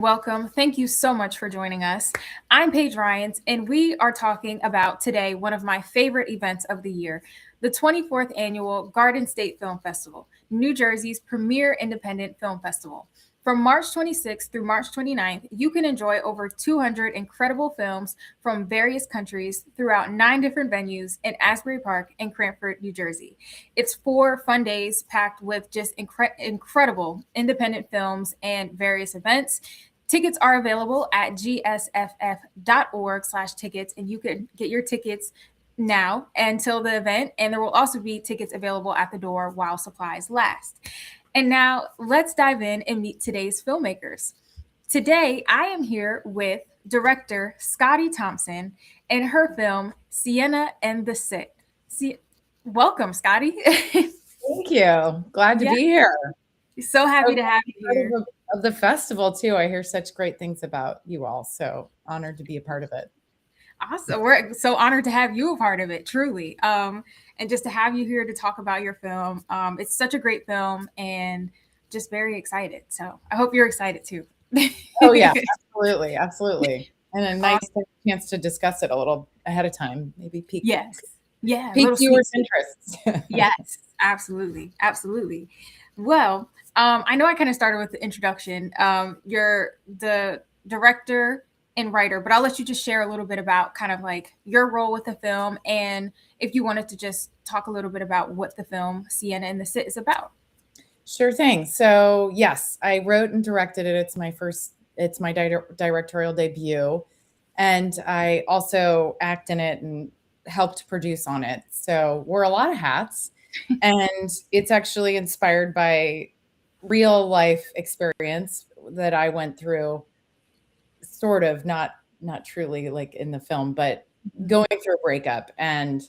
Welcome. Thank you so much for joining us. I'm Paige Ryans, and we are talking about today one of my favorite events of the year, the 24th Annual Garden State Film Festival, New Jersey's premier independent film festival. From March 26th through March 29th, you can enjoy over 200 incredible films from various countries throughout 9 different venues in Asbury Park and Cranford, New Jersey. It's 4 fun days packed with just incredible independent films and various events. Tickets are available at gsff.org/tickets, and you can get your tickets now until the event. And there will also be tickets available at the door while supplies last. And now let's dive in and meet today's filmmakers. Today, I am here with director Scotty Thompson and her film Sienna and the Sit. Welcome, Scotty. Thank you. Glad to be here. So happy to have you here. Of the festival too. I hear such great things about you all. So honored to be a part of it. Awesome. We're so honored to have you a part of it, truly. And just to have you here to talk about your film. It's such a great film and just very excited. So I hope you're excited too. Oh yeah, absolutely. Absolutely. And a nice chance to discuss it a little ahead of time. Maybe peek. Yes. Yeah. Pique viewers' interests. Yes, absolutely. Absolutely. Well, I know I kind of started with the introduction. You're the director and writer, but I'll let you just share a little bit about kind of like your role with the film, and if you wanted to just talk a little bit about what the film Sienna and the Sit is about. Sure thing. So yes, I wrote and directed it. It's my directorial debut. And I also act in it and helped produce on it. So wore a lot of hats. And it's actually inspired by real life experience that I went through, sort of, not truly like in the film, but going through a breakup. And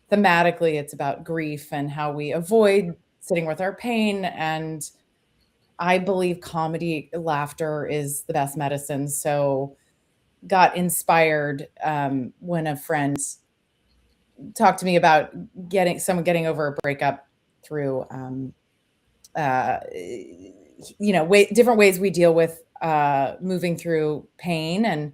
thematically it's about grief and how we avoid sitting with our pain. And I believe comedy, laughter is the best medicine. So got inspired when a friend talked to me about getting over a breakup through different ways we deal with moving through pain, and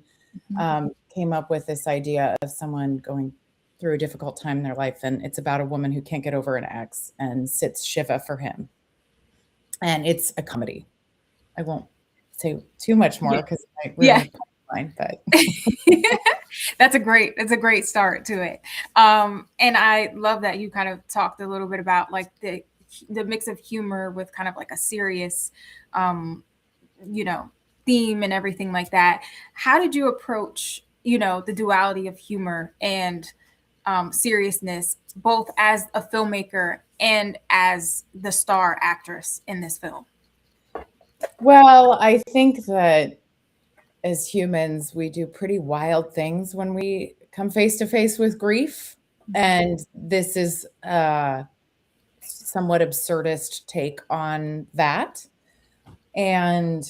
came up with this idea of someone going through a difficult time in their life. And it's about a woman who can't get over an ex and sits Shiva for him. And it's a comedy. I won't say too much more because I really fine, but that's a great start to it. And I love that you kind of talked a little bit about like the mix of humor with kind of like a serious theme and everything like that. How did you approach the duality of humor and seriousness, both as a filmmaker and as the star actress in this film? Well, I think that as humans, we do pretty wild things when we come face to face with grief. And this is a somewhat absurdist take on that. And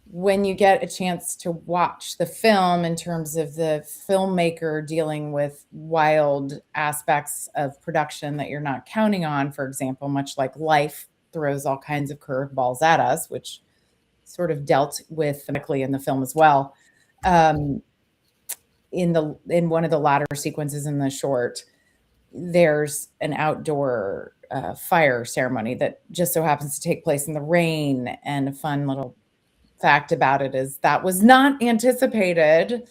when you get a chance to watch the film in terms of the filmmaker dealing with wild aspects of production that you're not counting on, for example, much like life throws all kinds of curveballs at us, which sort of dealt with thematically in the film as well. In one of the latter sequences in the short, there's an outdoor fire ceremony that just so happens to take place in the rain. And a fun little fact about it is that was not anticipated.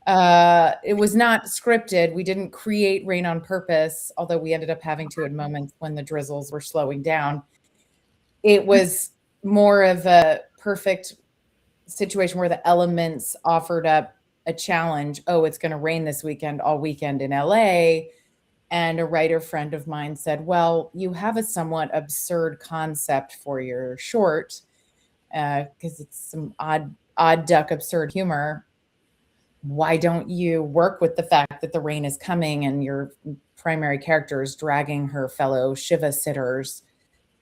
It was not scripted. We didn't create rain on purpose, although we ended up having to at moments when the drizzles were slowing down. It was more of a perfect situation where the elements offered up a challenge. Oh, it's going to rain this weekend, all weekend in LA. And a writer friend of mine said, well, you have a somewhat absurd concept for your short, because it's some odd duck absurd humor. Why don't you work with the fact that the rain is coming and your primary character is dragging her fellow Shiva sitters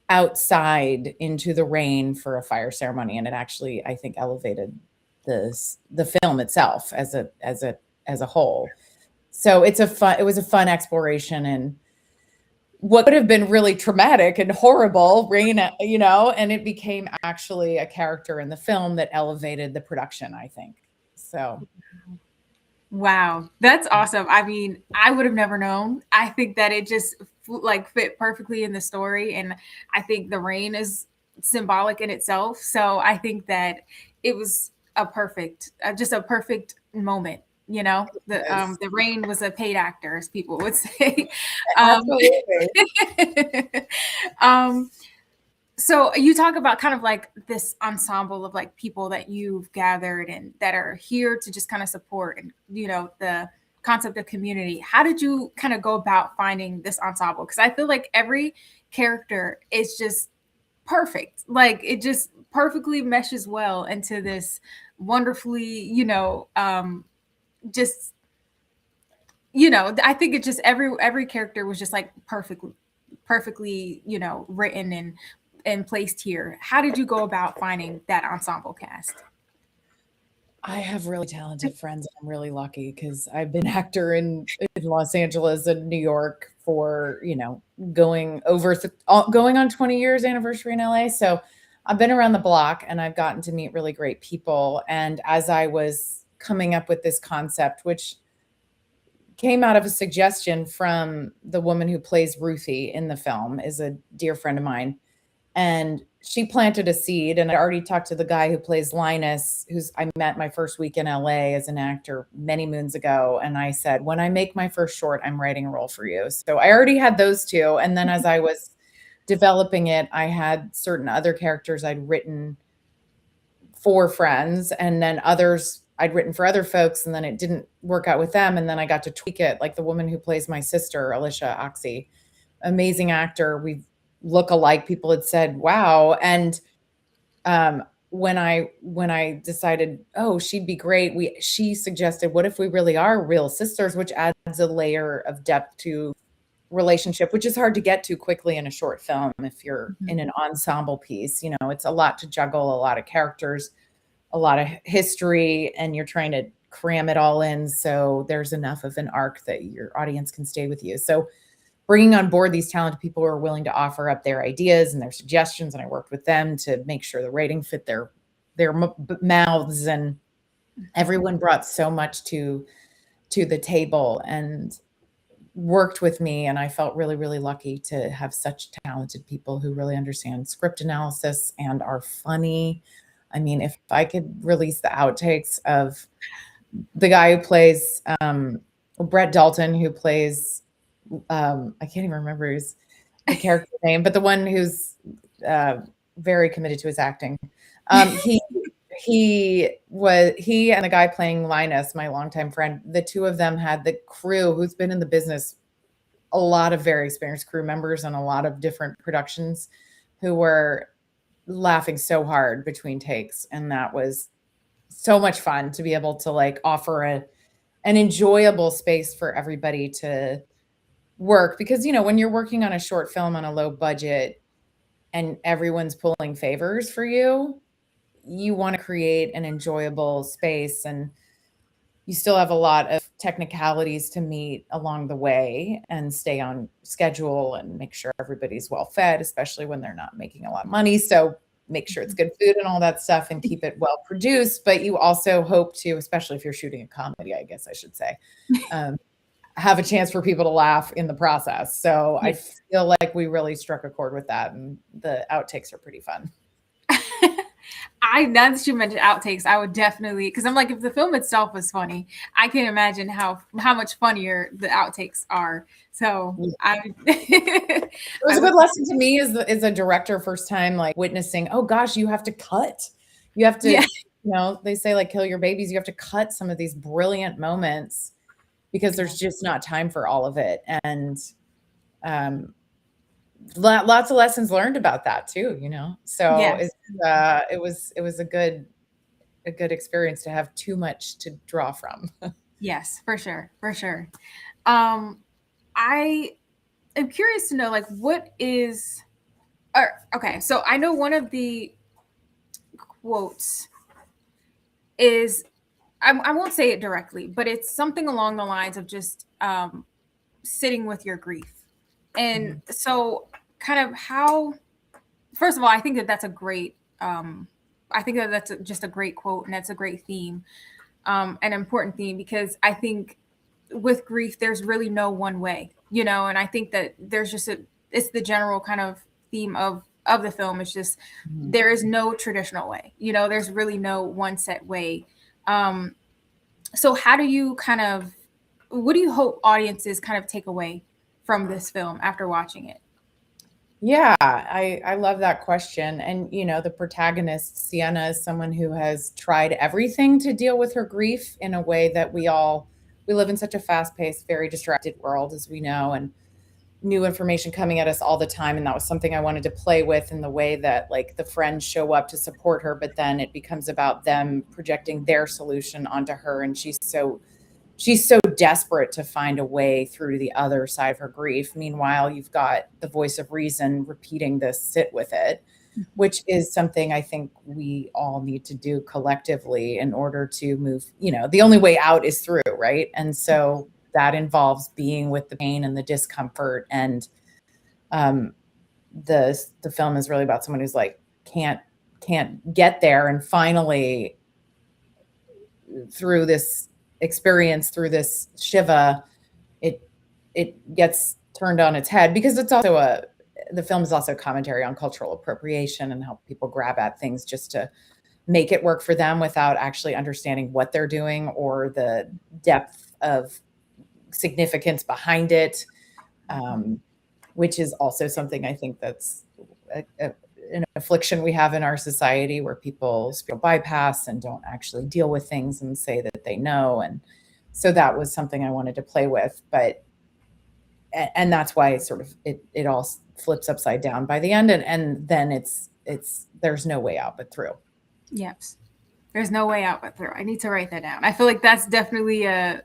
outside into the rain for a fire ceremony? And it actually, I think, elevated the film itself as a whole. So it was a fun exploration. And what could have been really traumatic and horrible, rain, and it became actually a character in the film that elevated the production, I think. So, Wow, that's awesome. I mean, I would have never known. I think that it just like fit perfectly in the story, and I think the rain is symbolic in itself. So I think that it was a perfect, just a perfect moment. yes, The rain was a paid actor, as people would say. Um, absolutely. um, so you talk about kind of like this ensemble of like people that you've gathered and that are here to just kind of support and the concept of community. How did you kind of go about finding this ensemble? Because I feel like every character is just perfect. Like it just perfectly meshes well into this wonderfully, just I think it just every character was just like perfectly, written and placed here. How did you go about finding that ensemble cast? I have really talented friends. I'm really lucky because I've been actor in Los Angeles and New York for, going on 20 years anniversary in LA. So I've been around the block and I've gotten to meet really great people. And as I was coming up with this concept, which came out of a suggestion from the woman who plays Ruthie in the film, is a dear friend of mine, and she planted a seed. And I already talked to the guy who plays Linus, who's I met my first week in LA as an actor many moons ago. And I said, when I make my first short, I'm writing a role for you. So I already had those two. And then as I was developing it, I had certain other characters I'd written for friends, and then others I'd written for other folks, and then it didn't work out with them. And then I got to tweak it, like the woman who plays my sister, Alicia Oxy, amazing actor. We look alike. People had said, wow. And when I decided, oh, she'd be great, she suggested, what if we really are real sisters, which adds a layer of depth to relationship, which is hard to get to quickly in a short film. If you're Mhm. in an ensemble piece, it's a lot to juggle, a lot of characters, a lot of history, and you're trying to cram it all in so there's enough of an arc that your audience can stay with you. So bringing on board these talented people who are willing to offer up their ideas and their suggestions, and I worked with them to make sure the rating fit their mouths, and everyone brought so much to the table and worked with me. And I felt really, really lucky to have such talented people who really understand script analysis and are funny. I mean, if I could release the outtakes of the guy who plays Brett Dalton, who plays I can't even remember the character name, but the one who's uh, very committed to his acting. He he and the guy playing Linus, my longtime friend. The two of them had the crew who's been in the business, a lot of very experienced crew members and a lot of different productions, who were laughing so hard between takes, and that was so much fun to be able to like offer an enjoyable space for everybody to work. Because when you're working on a short film on a low budget and everyone's pulling favors for you, you want to create an enjoyable space, and you still have a lot of technicalities to meet along the way and stay on schedule and make sure everybody's well fed, especially when they're not making a lot of money. So make sure it's good food and all that stuff and keep it well produced. But you also hope to, especially if you're shooting a comedy, I guess I should say, um, have a chance for people to laugh in the process. So I Yes. feel like we really struck a chord with that, and the outtakes are pretty fun. I Now that you mentioned outtakes, I would definitely, because I'm like, if the film itself was funny, I can imagine how much funnier the outtakes are. So I It was I a would. good lesson to me as a director, first time like witnessing, oh gosh, you have to cut. You have to, Yeah. they say like kill your babies. You have to cut some of these brilliant moments because there's just not time for all of it. And um, lots of lessons learned about that too. So Yes. it was a good experience to have too much to draw from. Yes, for sure. For sure. Um, I am curious to know, like, what is, or, okay, so I know one of the quotes is, I won't say it directly, but it's something along the lines of just sitting with your grief. And so kind of how, first of all, I think that that's a great, I think that that's just a great quote, and that's a great theme, an important theme, because I think with grief, there's really no one way, and I think that there's just it's the general kind of theme of the film. It's just, there is no traditional way, there's really no one set way. So how do you what do you hope audiences kind of take away from this film after watching it? Yeah, I love that question. And, the protagonist, Sienna, is someone who has tried everything to deal with her grief in a way that we live in such a fast-paced, very distracted world, as we know, and new information coming at us all the time. And that was something I wanted to play with, in the way that, like, the friends show up to support her, but then it becomes about them projecting their solution onto her. And she's so desperate to find a way through to the other side of her grief. Meanwhile, you've got the voice of reason repeating this, sit with it, which is something I think we all need to do collectively in order to move. The only way out is through, right? And so that involves being with the pain and the discomfort. And the film is really about someone who's like, can't get there, and finally, through this experience, through this Shiva, it gets turned on its head, because it's also the film is also a commentary on cultural appropriation and how people grab at things just to make it work for them without actually understanding what they're doing or the depth of significance behind it, which is also something I think that's an affliction we have in our society, where people bypass and don't actually deal with things and say that they know. And so that was something I wanted to play with, and that's why it all flips upside down by the end. And then it's there's no way out but through. Yes. There's no way out but through. I need to write that down. I feel like that's definitely a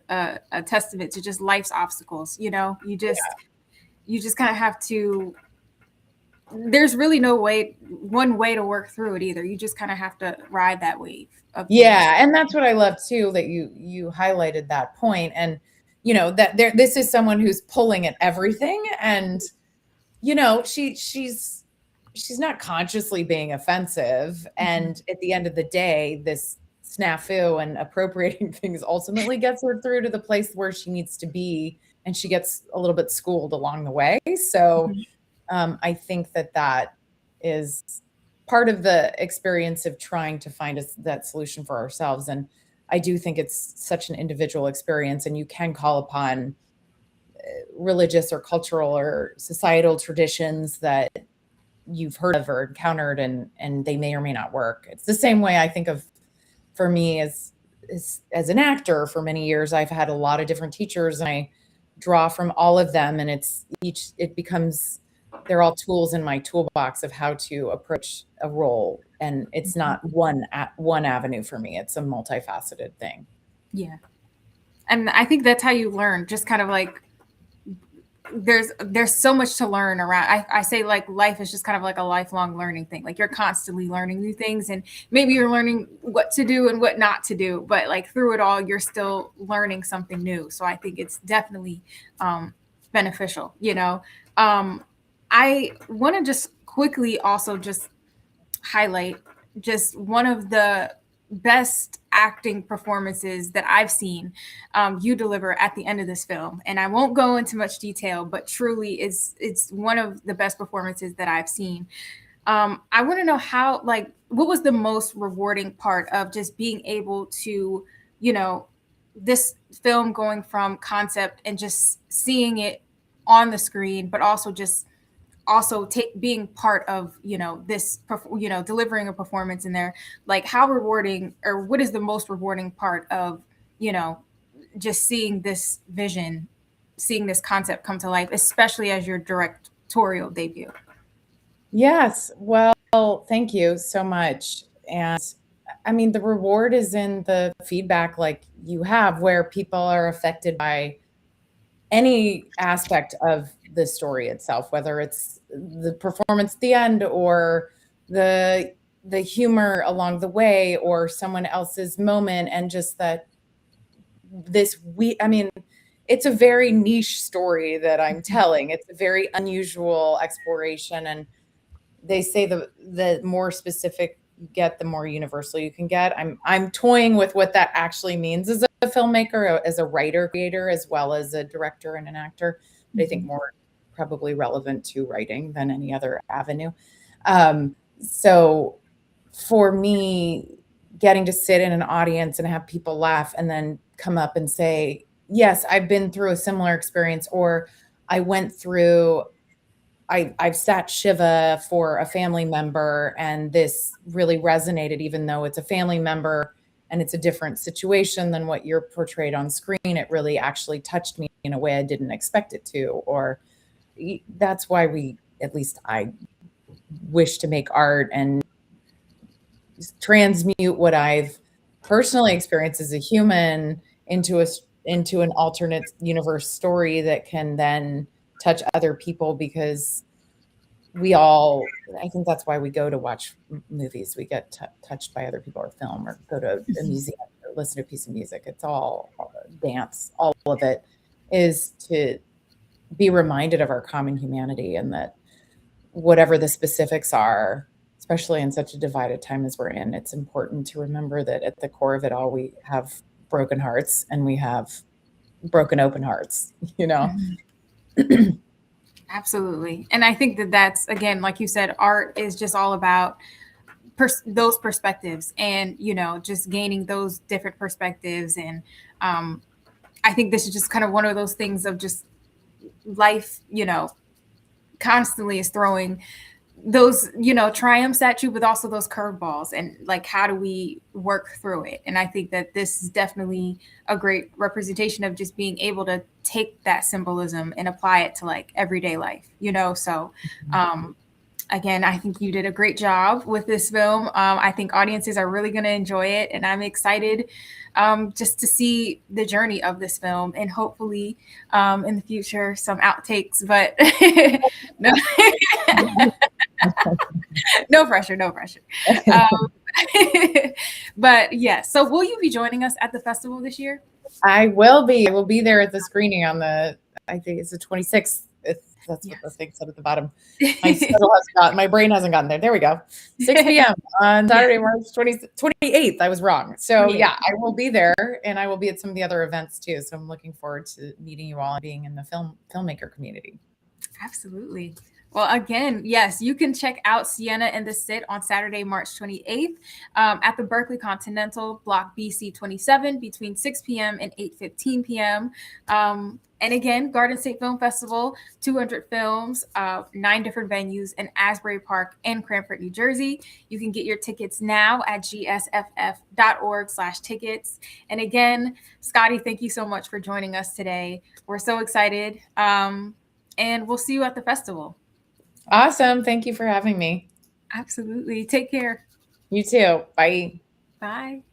testament to just life's obstacles. You just kind of have to, there's really no one way to work through it either. You just kind of have to ride that wave of things. Yeah. And that's what I love too, that you highlighted that point. And, that this is someone who's pulling at everything. And, she's not consciously being offensive. And at the end of the day, this snafu and appropriating things ultimately gets her through to the place where she needs to be. And she gets a little bit schooled along the way. So I think that is part of the experience of trying to find that solution for ourselves. And I do think it's such an individual experience, and you can call upon religious or cultural or societal traditions that you've heard of or encountered, and they may or may not work. It's the same way I think of, for me, as an actor. For many years, I've had a lot of different teachers, and I draw from all of them, and they're all tools in my toolbox of how to approach a role. And it's not one avenue for me. It's a multifaceted thing. Yeah. And I think that's how you learn, just kind of like, there's so much to learn around. I say, like, life is just kind of like a lifelong learning thing. Like, you're constantly learning new things, and maybe you're learning what to do and what not to do, but like through it all, you're still learning something new. So I think it's definitely beneficial. I want to just quickly also just highlight just one of the best acting performances that I've seen you deliver at the end of this film. And I won't go into much detail, but truly it's one of the best performances that I've seen. I want to know what was the most rewarding part of just being able to, this film going from concept and just seeing it on the screen, but also being part of this delivering a performance in there. Like, how rewarding, or what is the most rewarding part of just seeing this vision, seeing this concept come to life, especially as your directorial debut? Yes, well, thank you so much. And I mean, the reward is in the feedback like you have, where people are affected by any aspect of the story itself, whether it's the performance at the end, or the humor along the way, or someone else's moment. And just that I mean, it's a very niche story that I'm telling. It's a very unusual exploration, and they say the more specific you get, the more universal you can get. I'm toying with what that actually means as a filmmaker, as a writer creator, as well as a director and an actor. But I think more probably relevant to writing than any other avenue. So for me, getting to sit in an audience and have people laugh and then come up and say, yes, I've been through a similar experience, or I went through, I've sat Shiva for a family member and this really resonated, even though it's a family member and it's a different situation than what you're portrayed on screen. It really actually touched me in a way I didn't expect it to. Or that's why at least I wish to make art and transmute what I've personally experienced as a human into an alternate universe story that can then touch other people, because I think that's why we go to watch movies. We get touched by other people, or film, or go to a museum, or listen to a piece of music. It's all dance. All of it is to be reminded of our common humanity, and that whatever the specifics are, especially in such a divided time as we're in, it's important to remember that at the core of it all, we have broken hearts and we have broken open hearts, Absolutely. And I think that that's, again, like you said, art is just all about those perspectives and, just gaining those different perspectives. And I think this is just kind of one of those things of just life, constantly is throwing those, triumphs at you, but also those curveballs, and like, how do we work through it? And I think that this is definitely a great representation of just being able to take that symbolism and apply it to like everyday life, so again, I think you did a great job with this film. I think audiences are really going to enjoy it, and I'm excited just to see the journey of this film, and hopefully in the future some outtakes. But no, no pressure, no pressure. But yes, so will you be joining us at the festival this year? I will be. I will be there at the screening on I think it's the 26th. That's what the thing said at the bottom. My brain hasn't gotten there. There we go. 6 p.m. on Saturday, March 28th. I was wrong. So yeah, I will be there, and I will be at some of the other events too. So I'm looking forward to meeting you all and being in the filmmaker community. Absolutely. Well, again, yes, you can check out Sienna and the Sit on Saturday, March 28th at the Berkeley Continental, Block BC 27, between 6 p.m. and 8:15 p.m. And again, Garden State Film Festival, 200 films, 9 different venues in Asbury Park and Cranford, New Jersey. You can get your tickets now at gsff.org/tickets. And again, Scotty, thank you so much for joining us today. We're so excited. And we'll see you at the festival. Awesome. Thank you for having me. Absolutely. Take care. You too. Bye. Bye.